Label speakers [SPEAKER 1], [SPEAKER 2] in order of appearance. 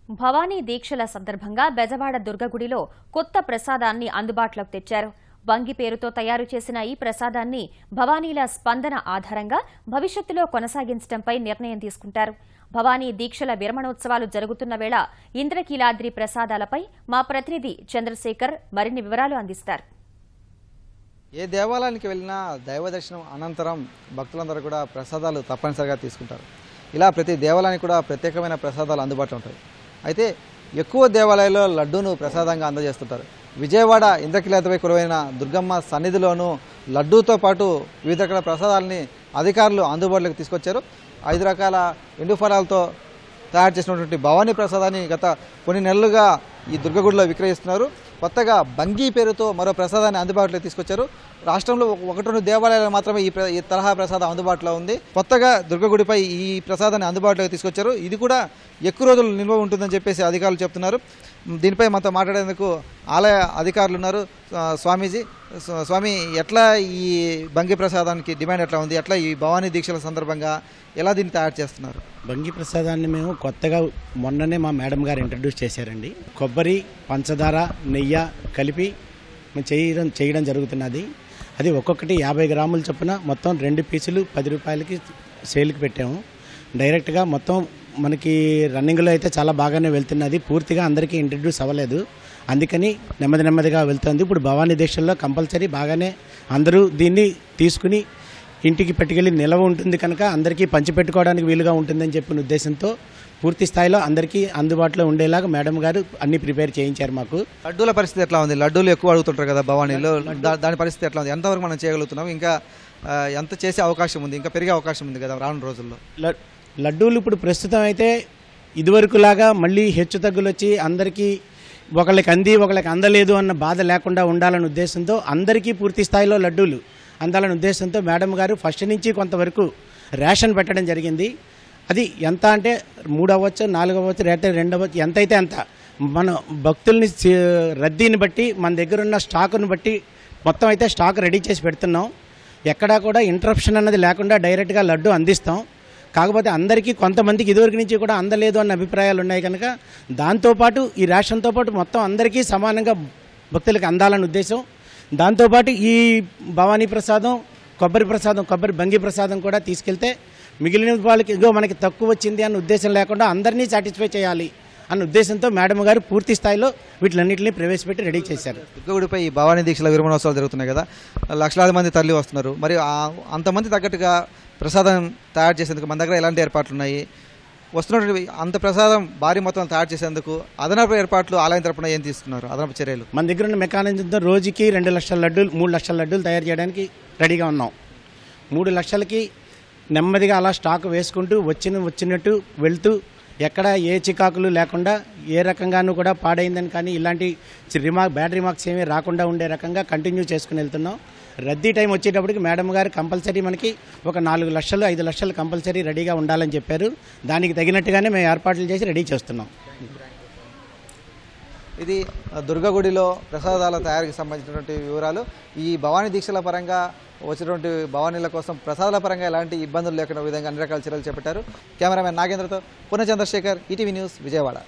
[SPEAKER 1] భవానీ దీక్షల సందర్భంగా బెజవాడ దుర్గగుడిలో కొత్త ప్రసాదాన్ని అందుబాటులోకి తెచ్చారు. వంగి పేరుతో తయారు చేసిన ఈ ప్రసాదాన్ని భవానీల స్పందన ఆధారంగా భవిష్యత్తులో కొనసాగించడంపై నిర్ణయం తీసుకుంటారు. భవానీ దీక్షల విరమణోత్సవాలు జరుగుతున్న వేళ ఇంద్రకీలాద్రి ప్రసాదాలపై మా ప్రతినిధి చంద్రశేఖర్ మరిన్ని వివరాలు అందిస్తారు.
[SPEAKER 2] ఏ దేవాలయానికి వెళ్ళినా దైవ దర్శనం అనంతరం భక్తులందరూ కూడా ప్రసాదాలు తప్పనిసరిగా తీసుకుంటారు. ఇలా ప్రతి దేవాలయానికి కూడా ప్రత్యేకమైన ప్రసాదాలు అందుబాటులో ఉంటాయి. అయితే ఎక్కువ దేవాలయాల్లో లడ్డూను ప్రసాదంగా అందజేస్తుంటారు. విజయవాడ ఇంద్రకీలాద్రిపై కొలువైన దుర్గమ్మ సన్నిధిలోనూ లడ్డూతో పాటు వివిధ రకాల ప్రసాదాలని అధికారులు అందుబాటులోకి తీసుకొచ్చారు. 5 రకాల ఎండు ఫలాలతో తయారు చేసినటువంటి భవానీ ప్రసాదాన్ని గత కొన్ని నెలలుగా ఈ దుర్గగుడిలో విక్రయిస్తున్నారు. కొత్తగా బంగీ పేరుతో మరో ప్రసాదాన్ని అందుబాటులోకి తీసుకొచ్చారు. రాష్ట్రంలో 1-2 దేవాలయాలు మాత్రమే ఈ తరహా ప్రసాదం అందుబాటులో ఉంది. కొత్తగా దుర్గగుడిపై ఈ ప్రసాదాన్ని అందుబాటులోకి తీసుకొచ్చారు. ఇది కూడా ఎక్కువ రోజులు నిల్వ ఉంటుందని చెప్పేసి అధికారులు చెప్తున్నారు. దీనిపై మనతో మాట్లాడేందుకు ఆలయ అధికారులు ఉన్నారు. స్వామి, ఎట్లా ఈ బంగి ప్రసాదానికి డిమాండ్ ఎట్లా ఉంది? ఎట్లా ఈ భవానీ దీక్షల సందర్భంగా ఎలా దీన్ని తయారు చేస్తున్నారు?
[SPEAKER 3] బంగి ప్రసాదాన్ని మేము కొత్తగా మొన్ననే మా మేడం గారు ఇంట్రడ్యూస్ చేశారండి. కొబ్బరి, పంచదార, నెయ్యి కలిపి మేము చేయడం జరుగుతున్నది. అది ఒక్కొక్కటి 50 గ్రాముల చొప్పున మొత్తం 2 పీసులు 10 రూపాయలకి సేల్కి పెట్టాము. డైరెక్ట్గా మొత్తం మనకి రన్నింగ్లో అయితే చాలా బాగానే వెళ్తున్నది. పూర్తిగా అందరికీ ఇంట్రడ్యూస్ అవ్వలేదు, అందుకని నెమ్మదిగా వెళ్తుంది. ఇప్పుడు భవానీ దీక్షల్లో కంపల్సరీ బాగానే అందరూ దీన్ని తీసుకుని ఇంటికి పట్టుకెళ్ళి నిల్వ ఉంటుంది కనుక అందరికీ పంచిపెట్టుకోవడానికి వీలుగా ఉంటుందని చెప్పిన ఉద్దేశంతో పూర్తి స్థాయిలో అందరికీ అందుబాటులో ఉండేలాగా మేడం గారు అన్ని ప్రిపేర్ చేయించారు. మాకు
[SPEAKER 2] లడ్డూల పరిస్థితి ఎట్లా ఉంది? లడ్డూలు ఎక్కువ అడుగుతుంటారు కదా భవానీలో, దాని పరిస్థితి ఎట్లా ఉంది? ఎంతవరకు మనం చేయగలుగుతున్నాం? ఇంకా ఎంత చేసే అవకాశం ఉంది? ఇంకా పెరిగే అవకాశం ఉంది కదా రానున్న రోజుల్లో?
[SPEAKER 3] లడ్డూలు ఇప్పుడు ప్రస్తుతం అయితే ఇదివరకులాగా మళ్ళీ హెచ్చు తగ్గులు వచ్చి అందరికీ ఒకళ్ళకి ఒకళ్ళకి అందలేదు అన్న బాధ లేకుండా ఉండాలనే ఉద్దేశంతో అందరికీ పూర్తి స్థాయిలో లడ్డూలు అందాలనే ఉద్దేశంతో మేడం గారు ఫస్ట్ నుంచి కొంతవరకు రేషన్ పెట్టడం జరిగింది. అది ఎంత అంటే 3 అవ్వచ్చు, 4 అవ్వచ్చు, 2 అవ్వచ్చు, ఎంతైతే అంత మన భక్తుల్ని రద్దీని బట్టి మన దగ్గర ఉన్న స్టాకును బట్టి మొత్తం అయితే స్టాక్ రెడీ చేసి పెడుతున్నాం. ఎక్కడా కూడా ఇంటరప్షన్ అన్నది లేకుండా డైరెక్ట్గా లడ్డు అందిస్తాం. కాకపోతే అందరికీ కొంతమందికి ఇదివరకు నుంచి కూడా అందలేదు అన్న అభిప్రాయాలు ఉన్నాయి కనుక దాంతోపాటు ఈ రేషన్తో పాటు మొత్తం అందరికీ సమానంగా భక్తులకు అందాలన్న ఉద్దేశం. దాంతోపాటు ఈ భవానీ ప్రసాదం, కొబ్బరి బంగి ప్రసాదం కూడా తీసుకెళ్తే మిగిలిన వాళ్ళకి ఇగో మనకి తక్కువ వచ్చింది అన్న ఉద్దేశం లేకుండా అందరినీ సాటిస్ఫై చేయాలి అన్న ఉద్దేశంతో మేడం గారు పూర్తి స్థాయిలో వీటిలన్నింటినీ ప్రవేశపెట్టి రెడీ చేశారు.
[SPEAKER 2] దుర్గగుడిపై ఈ భవానీ దీక్షల విరమణోత్సవాలు జరుగుతున్నాయి కదా, లక్షలాది మంది తరలి వస్తున్నారు. మరి అంతమంది తగ్గట్టుగా ప్రసాదం తయారు చేసేందుకు మన దగ్గర ఎలాంటి ఏర్పాట్లు ఉన్నాయి? వస్తున్నటువంటి అంత ప్రసాదం భారీ మొత్తం తయారు చేసేందుకు అదనపు ఏర్పాట్లు ఆలయం తరపున ఏం తీసుకున్నారు? అదనపు చర్యలు?
[SPEAKER 3] మన దగ్గర ఉన్న మెకానిజంతో రోజుకి 2 లక్షల లడ్డూలు 3 లక్షల లడ్డూలు తయారు చేయడానికి రెడీగా ఉన్నాం. 3 లక్షలకి నెమ్మదిగా అలా స్టాక్ వేసుకుంటూ వచ్చినట్టు వెళ్తూ ఎక్కడ ఏ చికాకులు లేకుండా ఏ రకంగానూ కూడా పాడైందని కానీ ఇలాంటి బ్యాడ్ రిమార్క్స్ ఏమీ రాకుండా ఉండే రకంగా కంటిన్యూ చేసుకుని వెళ్తున్నాం. రద్దీ టైం వచ్చేటప్పటికి మేడం గారు కంపల్సరీ మనకి ఒక 4 లక్షలు 5 లక్షలు కంపల్సరీ రెడీగా ఉండాలని చెప్పారు. దానికి తగినట్టుగానే మేము ఏర్పాట్లు చేసి రెడీ చేస్తున్నాం.
[SPEAKER 2] ఇది దుర్గగుడిలో ప్రసాదాల తయారీకి సంబంధించినటువంటి వివరాలు. ఈ భవానీ దీక్షల పరంగా వచ్చినటువంటి భవానీల కోసం ప్రసాదాల పరంగా ఎలాంటి ఇబ్బందులు లేకుండా విధంగా అన్ని రకాల చర్యలు చేపట్టారు. కెమెరామెన్ నాగేంద్రతో పునః చంద్రశేఖర్, ఈటీవీ న్యూస్, విజయవాడ.